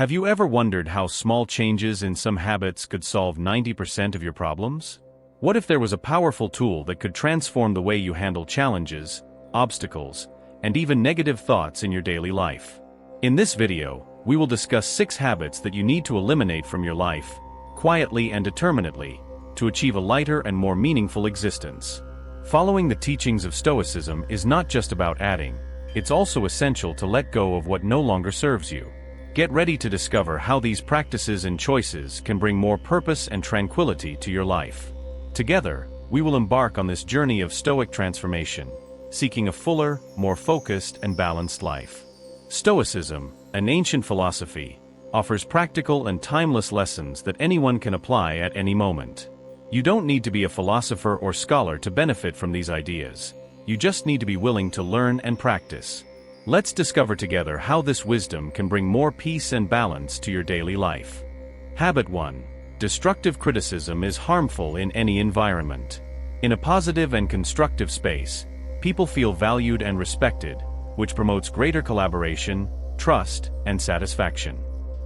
Have you ever wondered how small changes in some habits could solve 90% of your problems? What if there was a powerful tool that could transform the way you handle challenges, obstacles, and even negative thoughts in your daily life? In this video, we will discuss 6 habits that you need to eliminate from your life, quietly and determinedly, to achieve a lighter and more meaningful existence. Following the teachings of Stoicism is not just about adding, it's also essential to let go of what no longer serves you. Get ready to discover how these practices and choices can bring more purpose and tranquility to your life. Together, we will embark on this journey of Stoic transformation, seeking a fuller, more focused, and balanced life. Stoicism, an ancient philosophy, offers practical and timeless lessons that anyone can apply at any moment. You don't need to be a philosopher or scholar to benefit from these ideas. You just need to be willing to learn and practice. Let's discover together how this wisdom can bring more peace and balance to your daily life. Habit 1. Destructive criticism is harmful in any environment. In a positive and constructive space, people feel valued and respected, which promotes greater collaboration, trust, and satisfaction.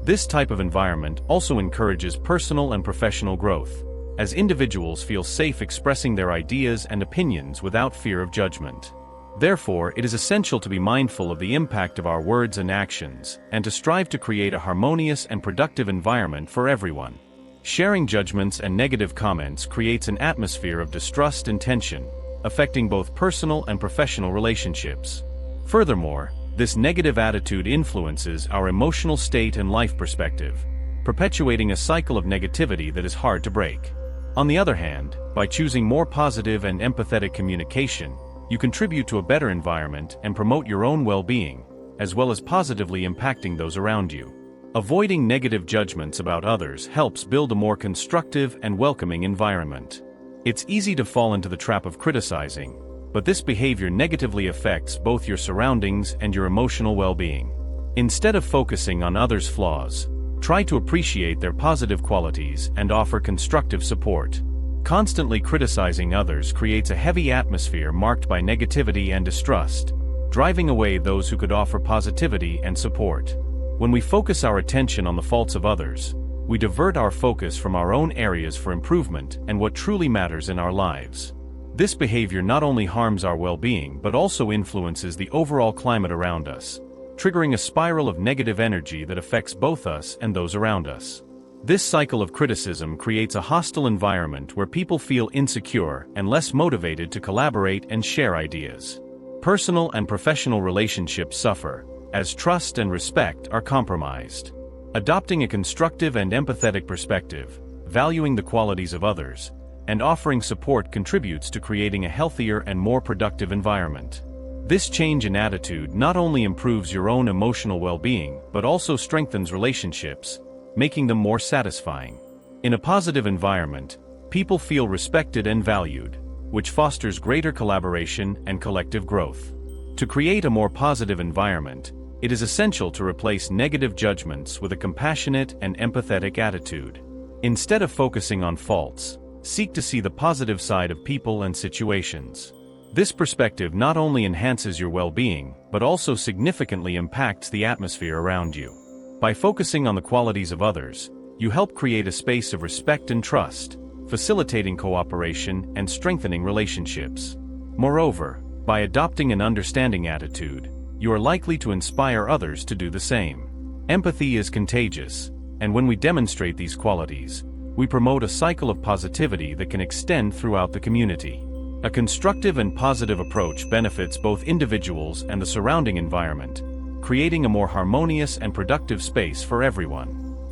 This type of environment also encourages personal and professional growth, as individuals feel safe expressing their ideas and opinions without fear of judgment. Therefore, it is essential to be mindful of the impact of our words and actions, and to strive to create a harmonious and productive environment for everyone. Sharing judgments and negative comments creates an atmosphere of distrust and tension, affecting both personal and professional relationships. Furthermore, this negative attitude influences our emotional state and life perspective, perpetuating a cycle of negativity that is hard to break. On the other hand, by choosing more positive and empathetic communication, you contribute to a better environment and promote your own well-being, as well as positively impacting those around you. Avoiding negative judgments about others helps build a more constructive and welcoming environment. It's easy to fall into the trap of criticizing, but this behavior negatively affects both your surroundings and your emotional well-being. Instead of focusing on others' flaws, try to appreciate their positive qualities and offer constructive support. Constantly criticizing others creates a heavy atmosphere marked by negativity and distrust, driving away those who could offer positivity and support. When we focus our attention on the faults of others, we divert our focus from our own areas for improvement and what truly matters in our lives. This behavior not only harms our well-being but also influences the overall climate around us, triggering a spiral of negative energy that affects both us and those around us. This cycle of criticism creates a hostile environment where people feel insecure and less motivated to collaborate and share ideas. Personal and professional relationships suffer, as trust and respect are compromised. Adopting a constructive and empathetic perspective, valuing the qualities of others, and offering support contributes to creating a healthier and more productive environment. This change in attitude not only improves your own emotional well-being but also strengthens relationships, making them more satisfying. In a positive environment, people feel respected and valued, which fosters greater collaboration and collective growth. To create a more positive environment, it is essential to replace negative judgments with a compassionate and empathetic attitude. Instead of focusing on faults, seek to see the positive side of people and situations. This perspective not only enhances your well-being, but also significantly impacts the atmosphere around you. By focusing on the qualities of others, you help create a space of respect and trust, facilitating cooperation and strengthening relationships. Moreover, by adopting an understanding attitude, you are likely to inspire others to do the same. Empathy is contagious, and when we demonstrate these qualities, we promote a cycle of positivity that can extend throughout the community. A constructive and positive approach benefits both individuals and the surrounding environment, creating a more harmonious and productive space for everyone.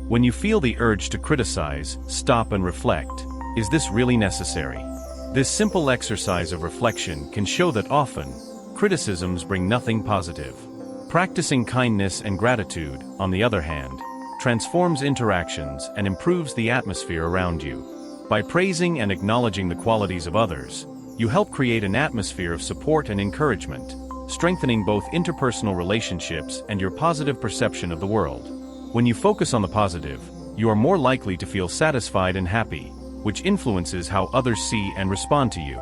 When you feel the urge to criticize, stop and reflect. Is this really necessary? This simple exercise of reflection can show that often, criticisms bring nothing positive. Practicing kindness and gratitude, on the other hand, transforms interactions and improves the atmosphere around you. By praising and acknowledging the qualities of others, you help create an atmosphere of support and encouragement, strengthening both interpersonal relationships and your positive perception of the world. When you focus on the positive, you are more likely to feel satisfied and happy, which influences how others see and respond to you.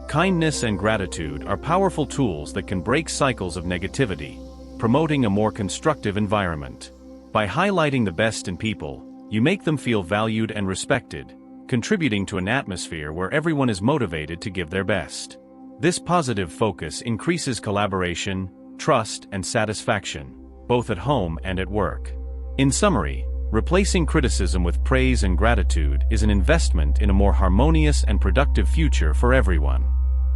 Kindness and gratitude are powerful tools that can break cycles of negativity, promoting a more constructive environment. By highlighting the best in people, you make them feel valued and respected, contributing to an atmosphere where everyone is motivated to give their best. This positive focus increases collaboration, trust, and satisfaction, both at home and at work. In summary, replacing criticism with praise and gratitude is an investment in a more harmonious and productive future for everyone.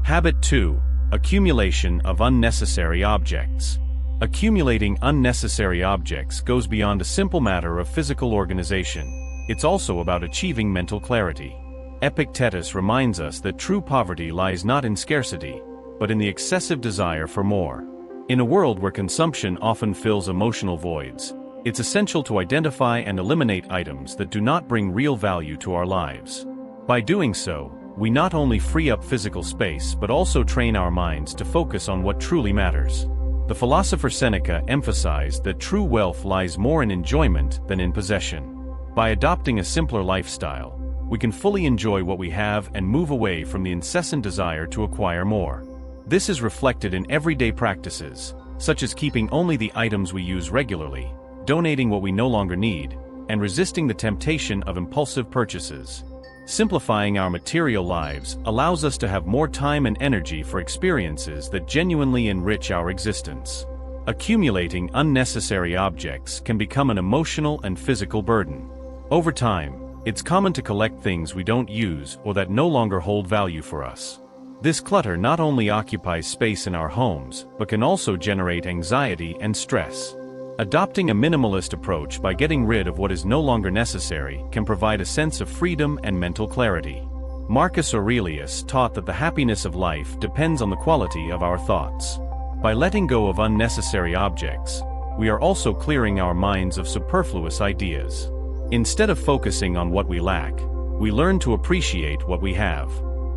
Habit 2. Accumulation of unnecessary objects. Accumulating unnecessary objects goes beyond a simple matter of physical organization. It's also about achieving mental clarity. Epictetus reminds us that true poverty lies not in scarcity, but in the excessive desire for more. In a world where consumption often fills emotional voids, it's essential to identify and eliminate items that do not bring real value to our lives. By doing so, we not only free up physical space but also train our minds to focus on what truly matters. The philosopher Seneca emphasized that true wealth lies more in enjoyment than in possession. By adopting a simpler lifestyle, we can fully enjoy what we have and move away from the incessant desire to acquire more. This is reflected in everyday practices, such as keeping only the items we use regularly, donating what we no longer need, and resisting the temptation of impulsive purchases. Simplifying our material lives allows us to have more time and energy for experiences that genuinely enrich our existence. Accumulating unnecessary objects can become an emotional and physical burden. Over time, it's common to collect things we don't use or that no longer hold value for us. This clutter not only occupies space in our homes, but can also generate anxiety and stress. Adopting a minimalist approach by getting rid of what is no longer necessary can provide a sense of freedom and mental clarity. Marcus Aurelius taught that the happiness of life depends on the quality of our thoughts. By letting go of unnecessary objects, we are also clearing our minds of superfluous ideas. Instead of focusing on what we lack, we learn to appreciate what we have.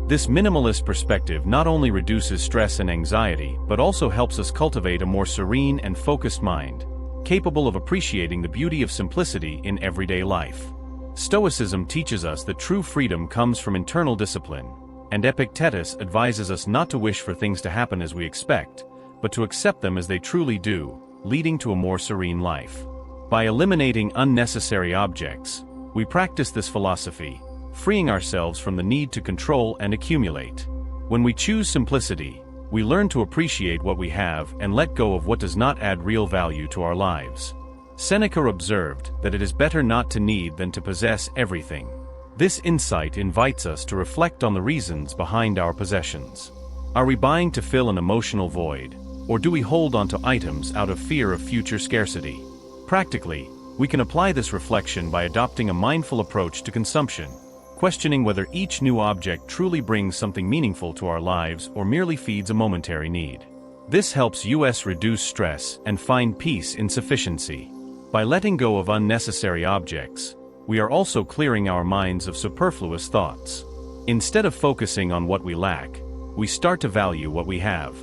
This minimalist perspective not only reduces stress and anxiety but also helps us cultivate a more serene and focused mind, capable of appreciating the beauty of simplicity in everyday life. Stoicism teaches us that true freedom comes from internal discipline, and Epictetus advises us not to wish for things to happen as we expect, but to accept them as they truly do, leading to a more serene life. By eliminating unnecessary objects, we practice this philosophy, freeing ourselves from the need to control and accumulate. When we choose simplicity, we learn to appreciate what we have and let go of what does not add real value to our lives. Seneca observed that it is better not to need than to possess everything. This insight invites us to reflect on the reasons behind our possessions. Are we buying to fill an emotional void, or do we hold onto items out of fear of future scarcity? Practically, we can apply this reflection by adopting a mindful approach to consumption, questioning whether each new object truly brings something meaningful to our lives or merely feeds a momentary need. This helps us reduce stress and find peace in sufficiency. By letting go of unnecessary objects, we are also clearing our minds of superfluous thoughts. Instead of focusing on what we lack, we start to value what we have.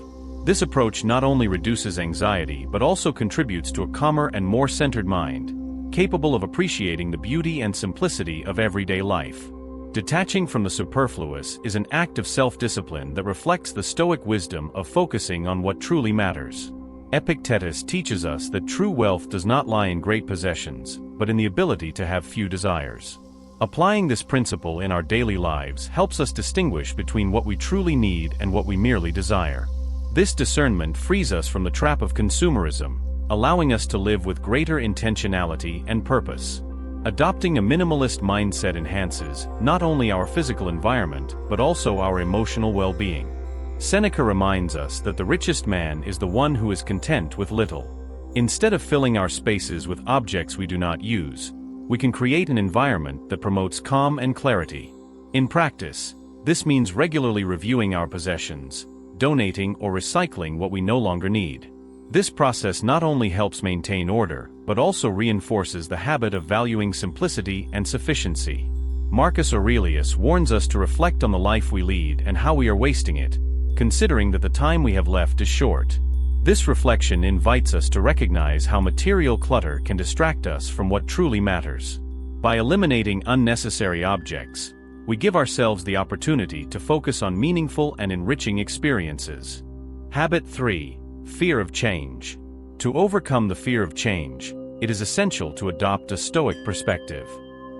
This approach not only reduces anxiety but also contributes to a calmer and more centered mind, capable of appreciating the beauty and simplicity of everyday life. Detaching from the superfluous is an act of self-discipline that reflects the Stoic wisdom of focusing on what truly matters. Epictetus teaches us that true wealth does not lie in great possessions, but in the ability to have few desires. Applying this principle in our daily lives helps us distinguish between what we truly need and what we merely desire. This discernment frees us from the trap of consumerism, allowing us to live with greater intentionality and purpose. Adopting a minimalist mindset enhances not only our physical environment but also our emotional well-being. Seneca reminds us that the richest man is the one who is content with little. Instead of filling our spaces with objects we do not use, we can create an environment that promotes calm and clarity. In practice, this means regularly reviewing our possessions, donating or recycling what we no longer need. This process not only helps maintain order, but also reinforces the habit of valuing simplicity and sufficiency. Marcus Aurelius warns us to reflect on the life we lead and how we are wasting it, considering that the time we have left is short. This reflection invites us to recognize how material clutter can distract us from what truly matters. By eliminating unnecessary objects, we give ourselves the opportunity to focus on meaningful and enriching experiences. Habit 3. Fear of change. To overcome the fear of change, it is essential to adopt a Stoic perspective.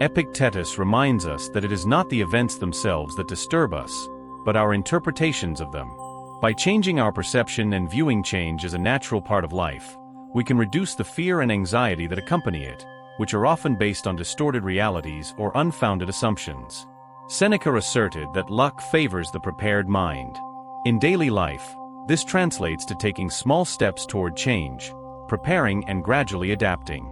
Epictetus reminds us that it is not the events themselves that disturb us, but our interpretations of them. By changing our perception and viewing change as a natural part of life, we can reduce the fear and anxiety that accompany it, which are often based on distorted realities or unfounded assumptions. Seneca asserted that luck favors the prepared mind. In daily life, this translates to taking small steps toward change, preparing and gradually adapting.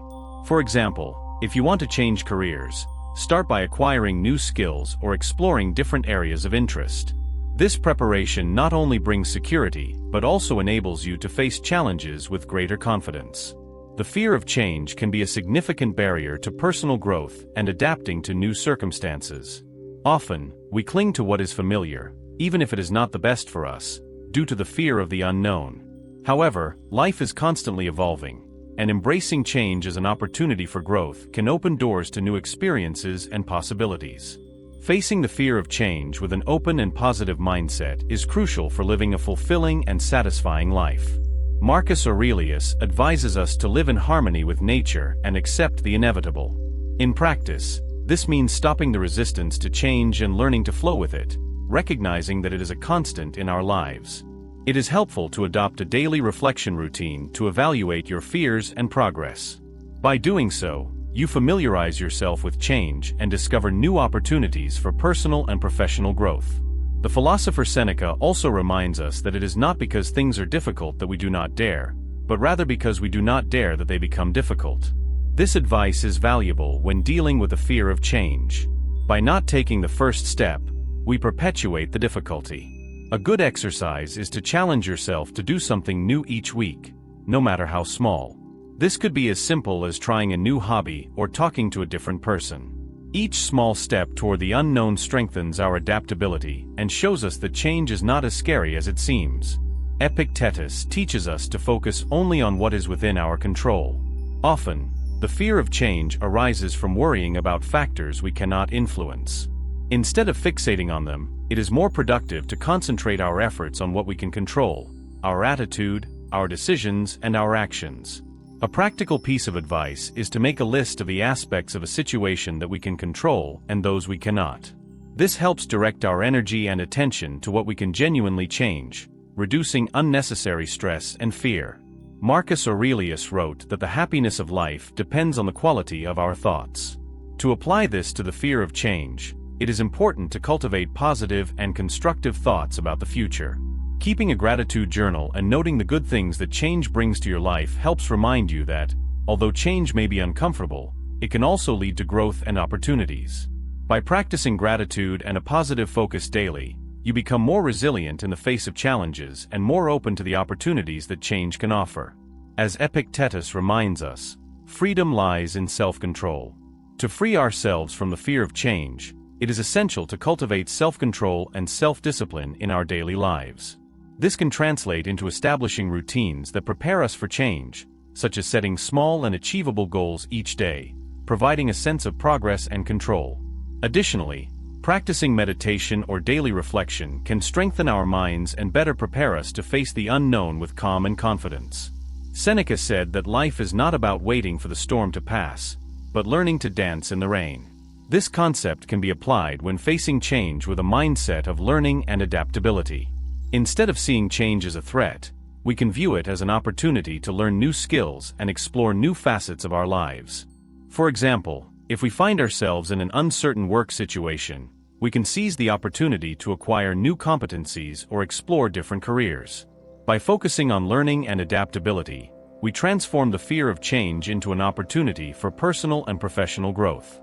For example, if you want to change careers, start by acquiring new skills or exploring different areas of interest. This preparation not only brings security, but also enables you to face challenges with greater confidence. The fear of change can be a significant barrier to personal growth and adapting to new circumstances. Often, we cling to what is familiar, even if it is not the best for us, due to the fear of the unknown. However, life is constantly evolving, and embracing change as an opportunity for growth can open doors to new experiences and possibilities. Facing the fear of change with an open and positive mindset is crucial for living a fulfilling and satisfying life. Marcus Aurelius advises us to live in harmony with nature and accept the inevitable. In practice, this means stopping the resistance to change and learning to flow with it, recognizing that it is a constant in our lives. It is helpful to adopt a daily reflection routine to evaluate your fears and progress. By doing so, you familiarize yourself with change and discover new opportunities for personal and professional growth. The philosopher Seneca also reminds us that it is not because things are difficult that we do not dare, but rather because we do not dare that they become difficult. This advice is valuable when dealing with the fear of change. By not taking the first step, we perpetuate the difficulty. A good exercise is to challenge yourself to do something new each week, no matter how small. This could be as simple as trying a new hobby or talking to a different person. Each small step toward the unknown strengthens our adaptability and shows us that change is not as scary as it seems. Epictetus teaches us to focus only on what is within our control. Often, the fear of change arises from worrying about factors we cannot influence. Instead of fixating on them, it is more productive to concentrate our efforts on what we can control: our attitude, our decisions, and our actions. A practical piece of advice is to make a list of the aspects of a situation that we can control and those we cannot. This helps direct our energy and attention to what we can genuinely change, reducing unnecessary stress and fear. Marcus Aurelius wrote that the happiness of life depends on the quality of our thoughts. To apply this to the fear of change, it is important to cultivate positive and constructive thoughts about the future. Keeping a gratitude journal and noting the good things that change brings to your life helps remind you that, although change may be uncomfortable, it can also lead to growth and opportunities. By practicing gratitude and a positive focus daily, you become more resilient in the face of challenges and more open to the opportunities that change can offer. As Epictetus reminds us, freedom lies in self-control. To free ourselves from the fear of change, it is essential to cultivate self-control and self-discipline in our daily lives. This can translate into establishing routines that prepare us for change, such as setting small and achievable goals each day, providing a sense of progress and control. Additionally, practicing meditation or daily reflection can strengthen our minds and better prepare us to face the unknown with calm and confidence. Seneca said that life is not about waiting for the storm to pass, but learning to dance in the rain. This concept can be applied when facing change with a mindset of learning and adaptability. Instead of seeing change as a threat, we can view it as an opportunity to learn new skills and explore new facets of our lives. For example, if we find ourselves in an uncertain work situation, we can seize the opportunity to acquire new competencies or explore different careers. By focusing on learning and adaptability, we transform the fear of change into an opportunity for personal and professional growth.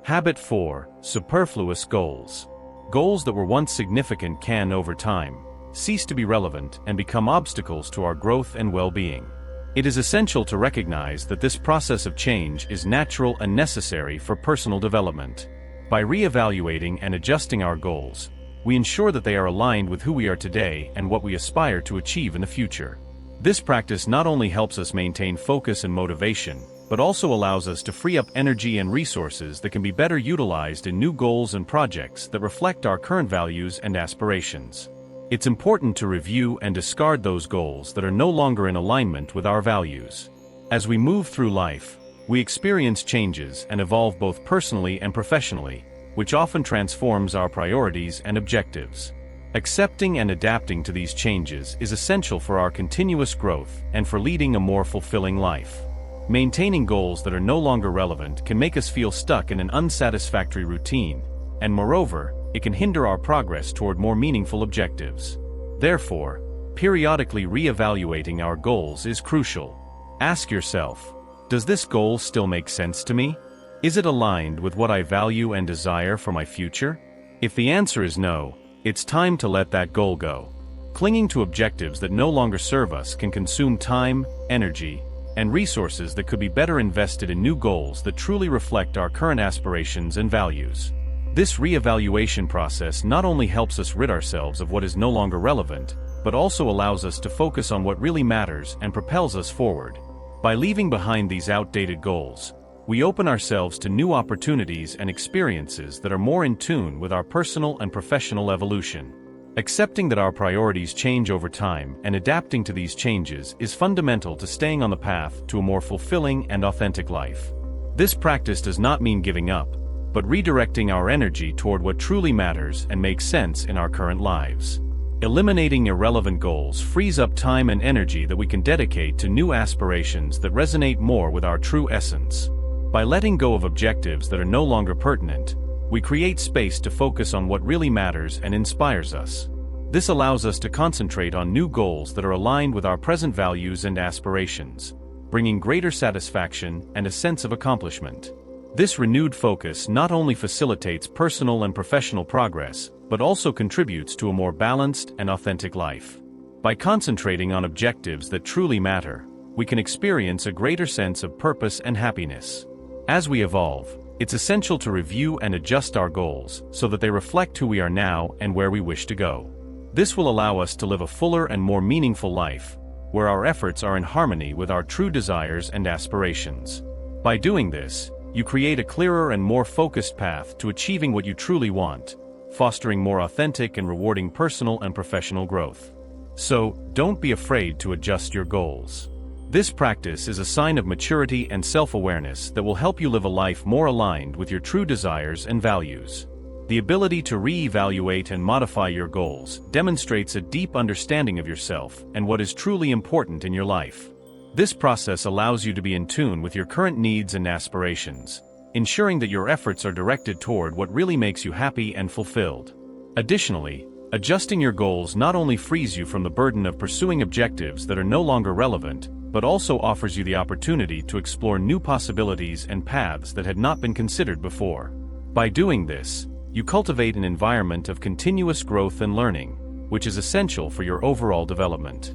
Habit 4. Superfluous Goals. Goals that were once significant can, over time, cease to be relevant and become obstacles to our growth and well-being. It is essential to recognize that this process of change is natural and necessary for personal development. By re-evaluating and adjusting our goals, we ensure that they are aligned with who we are today and what we aspire to achieve in the future. This practice not only helps us maintain focus and motivation, but also allows us to free up energy and resources that can be better utilized in new goals and projects that reflect our current values and aspirations. It's important to review and discard those goals that are no longer in alignment with our values. As we move through life, We experience changes and evolve both personally and professionally, which often transforms our priorities and objectives. Accepting and adapting to these changes is essential for our continuous growth and for leading a more fulfilling life. Maintaining goals that are no longer relevant can make us feel stuck in an unsatisfactory routine, and moreover, it can hinder our progress toward more meaningful objectives. Therefore, periodically re-evaluating our goals is crucial. Ask yourself, does this goal still make sense to me? Is it aligned with what I value and desire for my future? If the answer is no, it's time to let that goal go. Clinging to objectives that no longer serve us can consume time, energy, and resources that could be better invested in new goals that truly reflect our current aspirations and values. This re-evaluation process not only helps us rid ourselves of what is no longer relevant, but also allows us to focus on what really matters and propels us forward. By leaving behind these outdated goals, we open ourselves to new opportunities and experiences that are more in tune with our personal and professional evolution. Accepting that our priorities change over time and adapting to these changes is fundamental to staying on the path to a more fulfilling and authentic life. This practice does not mean giving up, but redirecting our energy toward what truly matters and makes sense in our current lives. Eliminating irrelevant goals frees up time and energy that we can dedicate to new aspirations that resonate more with our true essence. By letting go of objectives that are no longer pertinent, we create space to focus on what really matters and inspires us. This allows us to concentrate on new goals that are aligned with our present values and aspirations, bringing greater satisfaction and a sense of accomplishment. This renewed focus not only facilitates personal and professional progress, but also contributes to a more balanced and authentic life. By concentrating on objectives that truly matter, we can experience a greater sense of purpose and happiness. As we evolve, it's essential to review and adjust our goals so that they reflect who we are now and where we wish to go. This will allow us to live a fuller and more meaningful life, where our efforts are in harmony with our true desires and aspirations. By doing this, you create a clearer and more focused path to achieving what you truly want, fostering more authentic and rewarding personal and professional growth. So, don't be afraid to adjust your goals. This practice is a sign of maturity and self-awareness that will help you live a life more aligned with your true desires and values. The ability to re-evaluate and modify your goals demonstrates a deep understanding of yourself and what is truly important in your life. This process allows you to be in tune with your current needs and aspirations, ensuring that your efforts are directed toward what really makes you happy and fulfilled. Additionally, adjusting your goals not only frees you from the burden of pursuing objectives that are no longer relevant, but also offers you the opportunity to explore new possibilities and paths that had not been considered before. By doing this, you cultivate an environment of continuous growth and learning, which is essential for your overall development.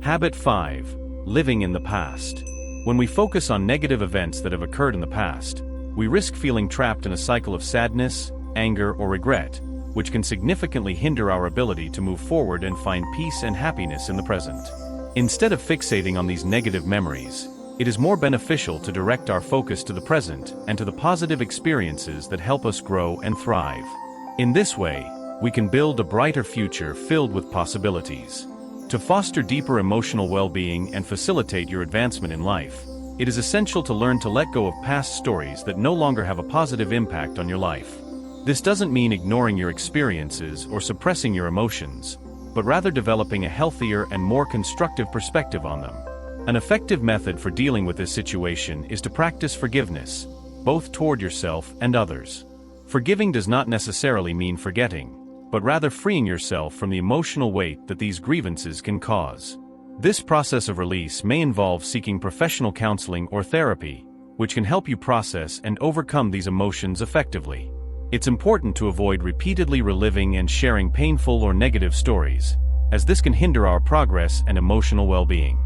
Habit 5. Living in the past. When we focus on negative events that have occurred in the past, we risk feeling trapped in a cycle of sadness, anger, or regret, which can significantly hinder our ability to move forward and find peace and happiness in the present. Instead of fixating on these negative memories, it is more beneficial to direct our focus to the present and to the positive experiences that help us grow and thrive. In this way, we can build a brighter future filled with possibilities. To foster deeper emotional well-being and facilitate your advancement in life, it is essential to learn to let go of past stories that no longer have a positive impact on your life. This doesn't mean ignoring your experiences or suppressing your emotions, but rather developing a healthier and more constructive perspective on them. An effective method for dealing with this situation is to practice forgiveness, both toward yourself and others. Forgiving does not necessarily mean forgetting, but rather freeing yourself from the emotional weight that these grievances can cause. This process of release may involve seeking professional counseling or therapy, which can help you process and overcome these emotions effectively. It's important to avoid repeatedly reliving and sharing painful or negative stories, as this can hinder our progress and emotional well-being.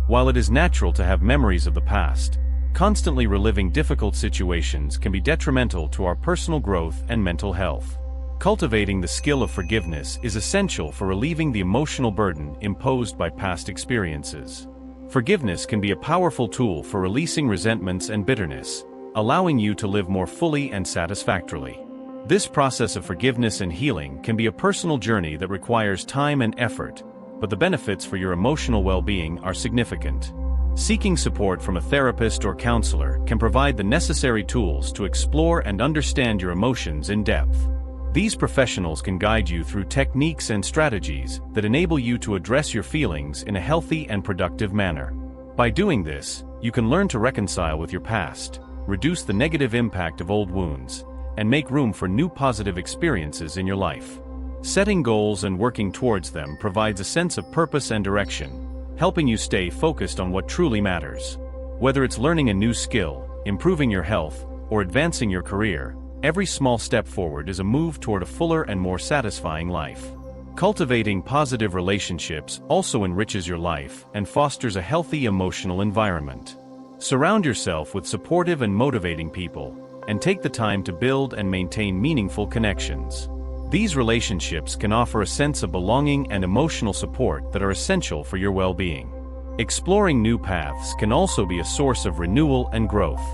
While it is natural to have memories of the past, constantly reliving difficult situations can be detrimental to our personal growth and mental health. Cultivating the skill of forgiveness is essential for relieving the emotional burden imposed by past experiences. Forgiveness can be a powerful tool for releasing resentments and bitterness, allowing you to live more fully and satisfactorily. This process of forgiveness and healing can be a personal journey that requires time and effort, but the benefits for your emotional well-being are significant. Seeking support from a therapist or counselor can provide the necessary tools to explore and understand your emotions in depth. These professionals can guide you through techniques and strategies that enable you to address your feelings in a healthy and productive manner. By doing this, you can learn to reconcile with your past, reduce the negative impact of old wounds, and make room for new positive experiences in your life. Setting goals and working towards them provides a sense of purpose and direction, helping you stay focused on what truly matters. Whether it's learning a new skill, improving your health, or advancing your career, every small step forward is a move toward a fuller and more satisfying life. Cultivating positive relationships also enriches your life and fosters a healthy emotional environment. Surround yourself with supportive and motivating people, and take the time to build and maintain meaningful connections. These relationships can offer a sense of belonging and emotional support that are essential for your well-being. Exploring new paths can also be a source of renewal and growth.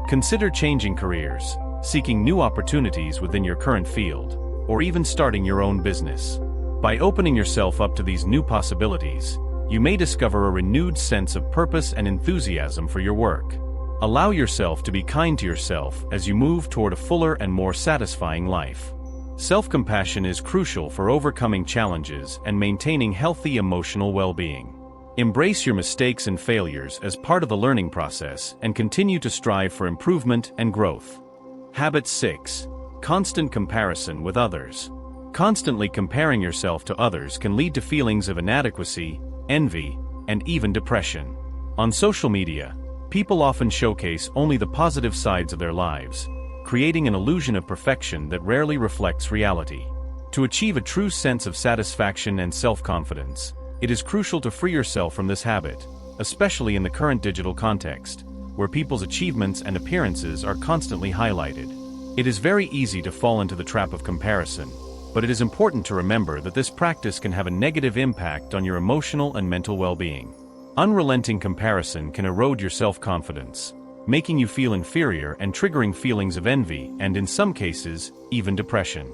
Consider changing careers, seeking new opportunities within your current field, or even starting your own business. By opening yourself up to these new possibilities, you may discover a renewed sense of purpose and enthusiasm for your work. Allow yourself to be kind to yourself as you move toward a fuller and more satisfying life. Self-compassion is crucial for overcoming challenges and maintaining healthy emotional well-being. Embrace your mistakes and failures as part of the learning process and continue to strive for improvement and growth. Habit 6. Constant comparison with others. Constantly comparing yourself to others can lead to feelings of inadequacy, envy, and even depression. On social media, people often showcase only the positive sides of their lives, creating an illusion of perfection that rarely reflects reality. To achieve a true sense of satisfaction and self-confidence, it is crucial to free yourself from this habit, especially in the current digital context, where people's achievements and appearances are constantly highlighted. It is very easy to fall into the trap of comparison, but it is important to remember that this practice can have a negative impact on your emotional and mental well-being. Unrelenting comparison can erode your self-confidence, making you feel inferior and triggering feelings of envy and, in some cases, even depression.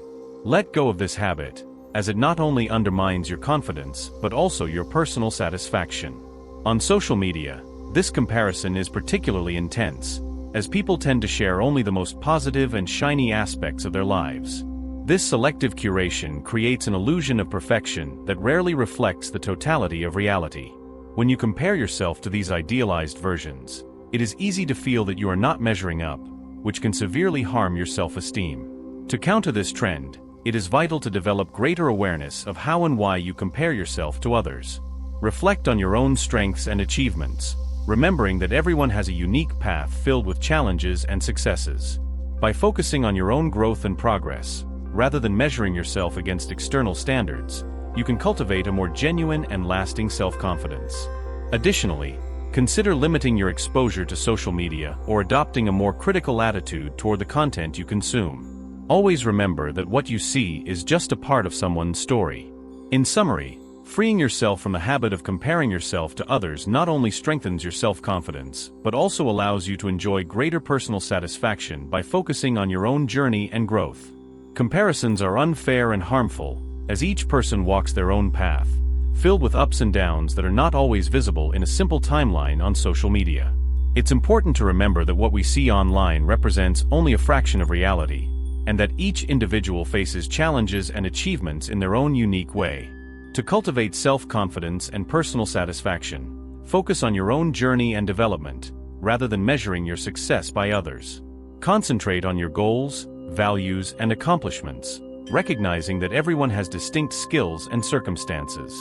Let go of this habit, as it not only undermines your confidence but also your personal satisfaction. On social media, this comparison is particularly intense, as people tend to share only the most positive and shiny aspects of their lives. This selective curation creates an illusion of perfection that rarely reflects the totality of reality. When you compare yourself to these idealized versions, it is easy to feel that you are not measuring up, which can severely harm your self-esteem. To counter this trend, it is vital to develop greater awareness of how and why you compare yourself to others. Reflect on your own strengths and achievements, remembering that everyone has a unique path filled with challenges and successes. By focusing on your own growth and progress, rather than measuring yourself against external standards, you can cultivate a more genuine and lasting self-confidence. Additionally, consider limiting your exposure to social media or adopting a more critical attitude toward the content you consume. Always remember that what you see is just a part of someone's story. In summary, freeing yourself from the habit of comparing yourself to others not only strengthens your self-confidence, but also allows you to enjoy greater personal satisfaction by focusing on your own journey and growth. Comparisons are unfair and harmful, as each person walks their own path, filled with ups and downs that are not always visible in a simple timeline on social media. It's important to remember that what we see online represents only a fraction of reality, and that each individual faces challenges and achievements in their own unique way. To cultivate self-confidence and personal satisfaction, focus on your own journey and development, rather than measuring your success by others. Concentrate on your goals, values, and accomplishments, recognizing that everyone has distinct skills and circumstances.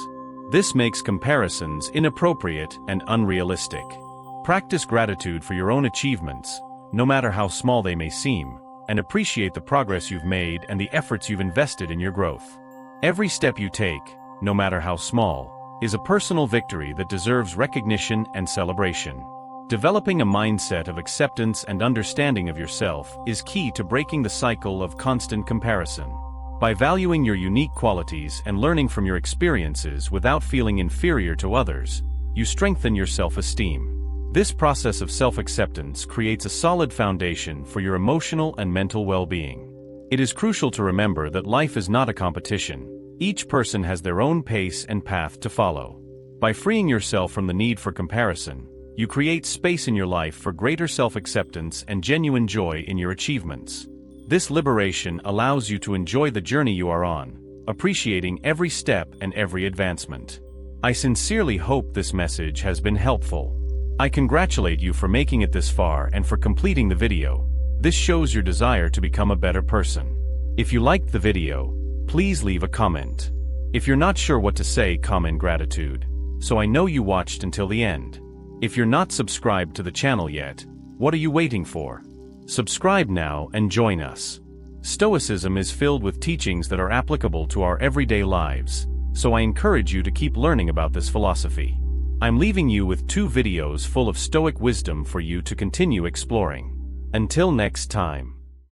This makes comparisons inappropriate and unrealistic. Practice gratitude for your own achievements, no matter how small they may seem, and appreciate the progress you've made and the efforts you've invested in your growth. Every step you take, no matter how small, is a personal victory that deserves recognition and celebration. Developing a mindset of acceptance and understanding of yourself is key to breaking the cycle of constant comparison. By valuing your unique qualities and learning from your experiences without feeling inferior to others, you strengthen your self-esteem. This process of self-acceptance creates a solid foundation for your emotional and mental well-being. It is crucial to remember that life is not a competition. Each person has their own pace and path to follow. By freeing yourself from the need for comparison, You create space in your life for greater self-acceptance and genuine joy in your achievements. This liberation allows you to enjoy the journey you are on, appreciating every step and every advancement. I sincerely hope this message has been helpful. I congratulate you for making it this far and for completing the video. This shows your desire to become a better person. If you liked the video, please leave a comment. If you're not sure what to say, comment gratitude, so I know you watched until the end. If you're not subscribed to the channel yet, what are you waiting for? Subscribe now and join us. Stoicism is filled with teachings that are applicable to our everyday lives, so I encourage you to keep learning about this philosophy. I'm leaving you with 2 videos full of Stoic wisdom for you to continue exploring. Until next time.